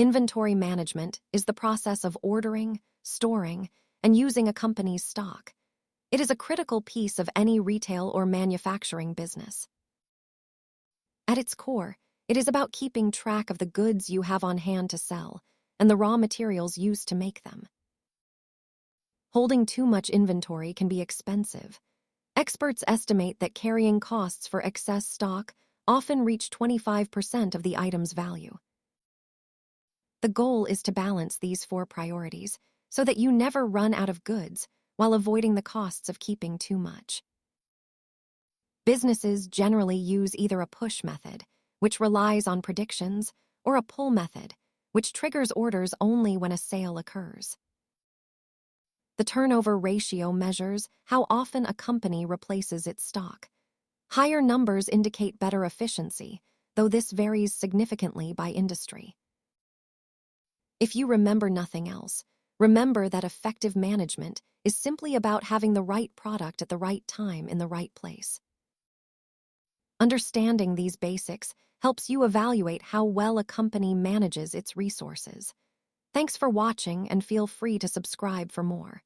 Inventory management is the process of ordering, storing, and using a company's stock. It is a critical piece of any retail or manufacturing business. At its core, it is about keeping track of the goods you have on hand to sell and the raw materials used to make them. Holding too much inventory can be expensive. Experts estimate that carrying costs for excess stock often reach 25% of the item's value. The goal is to balance these four priorities so that you never run out of goods while avoiding the costs of keeping too much. Businesses generally use either a push method, which relies on predictions, or a pull method, which triggers orders only when a sale occurs. The turnover ratio measures how often a company replaces its stock. Higher numbers indicate better efficiency, though this varies significantly by industry. If you remember nothing else, remember that effective management is simply about having the right product at the right time in the right place. Understanding these basics helps you evaluate how well a company manages its resources. Thanks for watching, and feel free to subscribe for more.